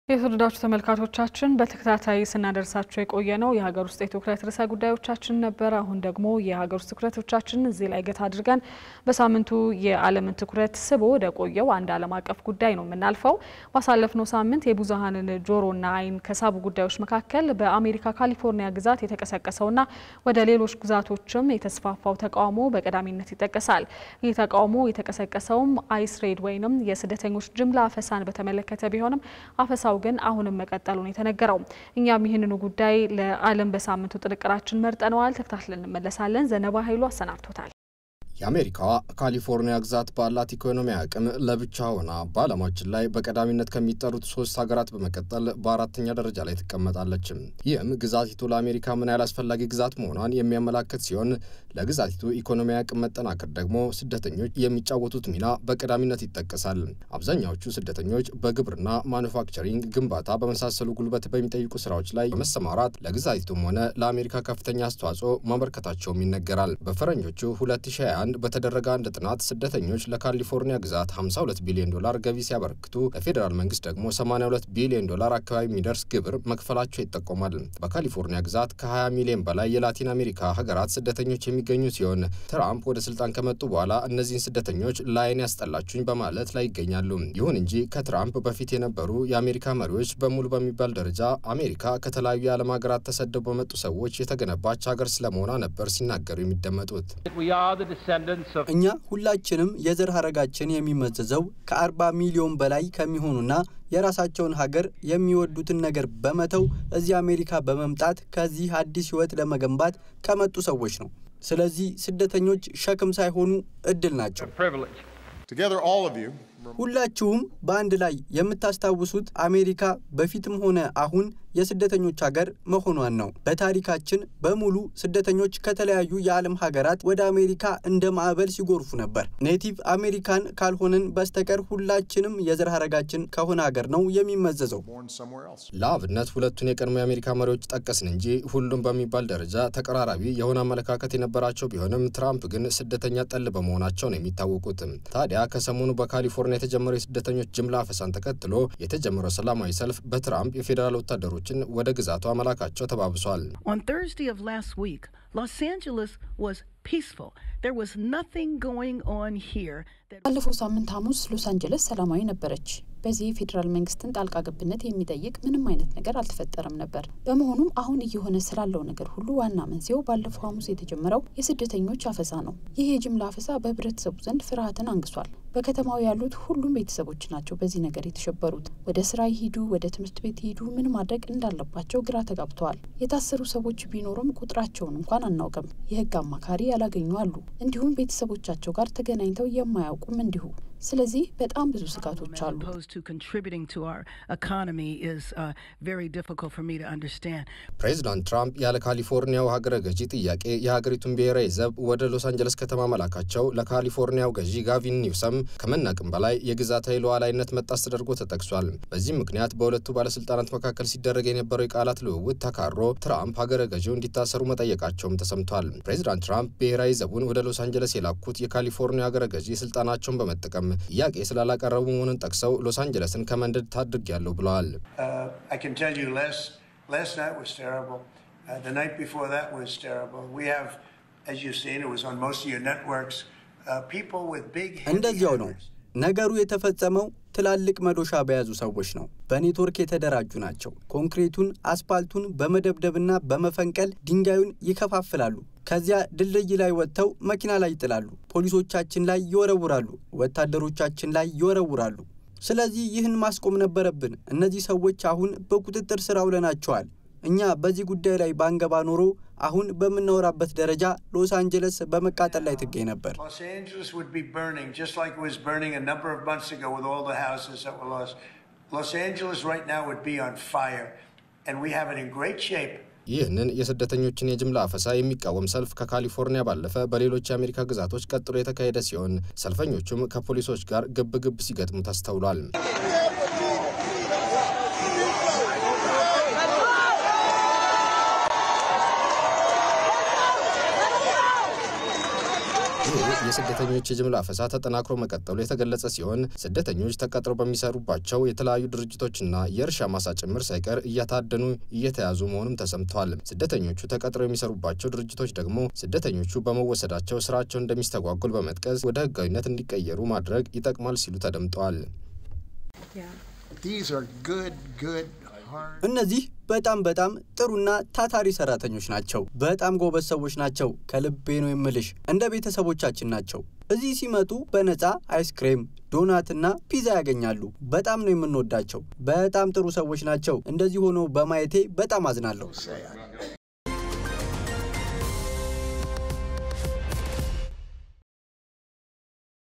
የተወደዳችሁ ተመልካቾቻችን በተከታታይ ስናደርሳችሁ የቆየነው የሀገር ውስጥ የትኩረት ርዕሰ ጉዳዮቻችን ነበር። አሁን ደግሞ የሀገር ውስጥ ትኩረቶቻችን እዚህ ላይ ገታ አድርገን በሳምንቱ የዓለምን ትኩረት ስቦ ወደ ቆየው አንድ ዓለም አቀፍ ጉዳይ ነው የምናልፈው። ባሳለፍነው ሳምንት የብዙሃንን ጆሮና አይን ከሳቡ ጉዳዮች መካከል በአሜሪካ ካሊፎርኒያ ግዛት የተቀሰቀሰውና ወደ ሌሎች ግዛቶችም የተስፋፋው ተቃውሞ በቀዳሚነት ይጠቀሳል። ይህ ተቃውሞ የተቀሰቀሰውም አይስሬድ ወይንም የስደተኞች ጅምላ አፈሳን በተመለከተ ቢሆንም አፈሳው ግን አሁንም መቀጠሉን የተነገረው። እኛም ይህንኑ ጉዳይ ለዓለም በሳምንቱ ጥንቅራችን መርጠነዋል። ተከታትለን እንመለሳለን። ዘነባ ኃይሉ አሰናድቶታል። የአሜሪካዋ ካሊፎርኒያ ግዛት ባላት ኢኮኖሚ አቅም ለብቻ ሆና በዓለማችን ላይ በቀዳሚነት ከሚጠሩት 3 ሀገራት በመቀጠል በአራተኛ ደረጃ ላይ ትቀመጣለች። ይህም ግዛቲቱ ለአሜሪካ ምን ያህል አስፈላጊ ግዛት መሆኗን የሚያመላክት ሲሆን ለግዛቲቱ ኢኮኖሚ አቅም መጠናከር ደግሞ ስደተኞች የሚጫወቱት ሚና በቀዳሚነት ይጠቀሳል። አብዛኛዎቹ ስደተኞች በግብርና፣ ማኑፋክቸሪንግ፣ ግንባታ በመሳሰሉ ጉልበት በሚጠይቁ ስራዎች ላይ በመሰማራት ለግዛቲቱም ሆነ ለአሜሪካ ከፍተኛ አስተዋጽኦ ማበርከታቸውም ይነገራል። በፈረንጆቹ 2021 በተደረገ አንድ ጥናት ስደተኞች ለካሊፎርኒያ ግዛት 52 ቢሊዮን ዶላር ገቢ ሲያበረክቱ ለፌደራል መንግስት ደግሞ 82 ቢሊዮን ዶላር አካባቢ የሚደርስ ግብር መክፈላቸው ይጠቆማል። በካሊፎርኒያ ግዛት ከ20 ሚሊዮን በላይ የላቲን አሜሪካ ሀገራት ስደተኞች የሚገኙ ሲሆን ትራምፕ ወደ ስልጣን ከመጡ በኋላ እነዚህን ስደተኞች ላይን ያስጠላችሁኝ በማለት ላይ ይገኛሉ። ይሁን እንጂ ከትራምፕ በፊት የነበሩ የአሜሪካ መሪዎች በሙሉ በሚባል ደረጃ አሜሪካ ከተለያዩ የዓለም ሀገራት ተሰደው በመጡ ሰዎች የተገነባች ሀገር ስለመሆኗ ነበር ሲናገሩ የሚደመጡት። እኛ ሁላችንም የዘር ሐረጋችን የሚመዘዘው ከ40 ሚሊዮን በላይ ከሚሆኑና የራሳቸውን ሀገር የሚወዱትን ነገር በመተው እዚህ አሜሪካ በመምጣት ከዚህ አዲስ ህይወት ለመገንባት ከመጡ ሰዎች ነው። ስለዚህ ስደተኞች ሸክም ሳይሆኑ እድል ናቸው። ሁላችሁም በአንድ ላይ የምታስታውሱት አሜሪካ በፊትም ሆነ አሁን የስደተኞች ሀገር መሆኗን ነው። በታሪካችን በሙሉ ስደተኞች ከተለያዩ የዓለም ሀገራት ወደ አሜሪካ እንደ ማዕበል ሲጎርፉ ነበር። ኔቲቭ አሜሪካን ካልሆነን በስተቀር ሁላችንም የዘር ሐረጋችን ከሆነ ሀገር ነው የሚመዘዘው። ለአብነት ሁለቱን የቀድሞ የአሜሪካ መሪዎች ጠቀስን እንጂ ሁሉም በሚባል ደረጃ ተቀራራቢ የሆነ አመለካከት የነበራቸው ቢሆንም ትራምፕ ግን ስደተኛ ጠል በመሆናቸው ነው የሚታወቁት። ታዲያ ከሰሞኑ በካሊፎርኒያ የተጀመረው የስደተኞች ጅምላ አፈሳን ተከትሎ የተጀመረው ሰላማዊ ሰልፍ በትራምፕ የፌደራል ወታደሮች ወደ ግዛቷ መላካቸው ተባብሷል። On Thursday of last week, Los Angeles was peaceful. There was nothing going on here. ባለፈው ሳምንት ሐሙስ ሎስ አንጀለስ ሰላማዊ ነበረች። በዚህ ፌደራል መንግስትን ጣልቃ ገብነት የሚጠይቅ ምንም አይነት ነገር አልተፈጠረም ነበር። በመሆኑም አሁን እየሆነ ስላለው ነገር ሁሉ ዋና መንስኤው ባለፈው ሐሙስ የተጀመረው የስደተኞች አፈሳ ነው። ይሄ የጅምላ አፈሳ በህብረተሰቡ ዘንድ ፍርሃትን አንግሷል። በከተማው ያሉት ሁሉም ቤተሰቦች ናቸው በዚህ ነገር የተሸበሩት። ወደ ስራ ይሄዱ፣ ወደ ትምህርት ቤት ይሄዱ፣ ምን ማድረግ እንዳለባቸው ግራ ተጋብተዋል። የታሰሩ ሰዎች ቢኖሩም ቁጥራቸውን እንኳን አናውቅም። የህግ አማካሪ ያላገኙ አሉ። እንዲሁም ቤተሰቦቻቸው ጋር ተገናኝተው የማያውቁም እንዲሁ። ስለዚህ በጣም ብዙ ስጋቶች አሉ። ፕሬዚዳንት ትራምፕ ያለ ካሊፎርኒያው ሀገረ ገዢ ጥያቄ የሀገሪቱን ብሔራዊ ዘብ ወደ ሎስ አንጀለስ ከተማ መላካቸው ለካሊፎርኒያው ገዢ ጋቪን ኒውሰም ከመናቅም በላይ የግዛታዊ ሉዓላዊነት መጣስ ተደርጎ ተጠቅሷል። በዚህም ምክንያት በሁለቱ ባለስልጣናት መካከል ሲደረግ የነበረው የቃላት ልውውጥ ተካሮ ትራምፕ ሀገረ ገዢው እንዲታሰሩ መጠየቃቸውም ተሰምቷል። ፕሬዚዳንት ትራምፕ ብሔራዊ ዘቡን ወደ ሎስ አንጀለስ የላኩት የካሊፎርኒያ ሀገረ ገዢ ስልጣናቸውን በመጠቀም ጥያቄ ስላላቀረቡ መሆኑን ጠቅሰው ሎስ አንጀለስን ከመንደድ ታድርጊያለሁ ብለዋል። I can tell you last night was terrible. The night before that was terrible. We have, as you've seen, it was on most of your networks, people with big እንደዚያው ነው ነገሩ የተፈጸመው። ትላልቅ መዶሻ በያዙ ሰዎች ነው። በኔትወርክ የተደራጁ ናቸው። ኮንክሪቱን፣ አስፓልቱን በመደብደብና በመፈንቀል ድንጋዩን ይከፋፍላሉ። ከዚያ ድልድይ ላይ ወጥተው መኪና ላይ ይጥላሉ። ፖሊሶቻችን ላይ ይወረውራሉ። ወታደሮቻችን ላይ ይወረውራሉ። ስለዚህ ይህን ማስቆም ነበረብን። እነዚህ ሰዎች አሁን በቁጥጥር ስር አውለናቸዋል። እኛ በዚህ ጉዳይ ላይ ባንገባ ኖሮ አሁን በመናወራበት ደረጃ ሎስ አንጀለስ በመቃጠል ላይ ትገኝ ነበር። Los Angeles would be burning just like it was burning a number of months ago with all the houses that were lost. Los Angeles right now would be on fire and we have it in great shape. ይህንን የስደተኞችን የጅምላ አፈሳ የሚቃወም ሰልፍ ከካሊፎርኒያ ባለፈ በሌሎች የአሜሪካ ግዛቶች ቀጥሎ የተካሄደ ሲሆን ሰልፈኞቹም ከፖሊሶች ጋር ግብ ሲገጥሙ ተስተውሏል። የስደተኞች የጅምላ አፈሳ ተጠናክሮ መቀጠሉ የተገለጸ ሲሆን ስደተኞች ተቀጥረው በሚሰሩባቸው የተለያዩ ድርጅቶችና የእርሻ ማሳ ጭምር ሳይቀር እያታደኑ እየተያዙ መሆኑም ተሰምቷል። ስደተኞቹ ተቀጥረው የሚሰሩባቸው ድርጅቶች ደግሞ ስደተኞቹ በመወሰዳቸው ስራቸው እንደሚስተጓጎል በመጥቀስ ወደ ህጋዊነት እንዲቀየሩ ማድረግ ይጠቅማል ሲሉ ተደምጠዋል። እነዚህ በጣም ጥሩና ታታሪ ሰራተኞች ናቸው። በጣም ጎበዝ ሰዎች ናቸው። ከልቤ ነው የምልሽ። እንደ ቤተሰቦቻችን ናቸው። እዚህ ሲመጡ በነፃ አይስክሬም፣ ዶናትና ፒዛ ያገኛሉ። በጣም ነው የምንወዳቸው። በጣም ጥሩ ሰዎች ናቸው። እንደዚህ ሆኖ በማየቴ በጣም አዝናለሁ።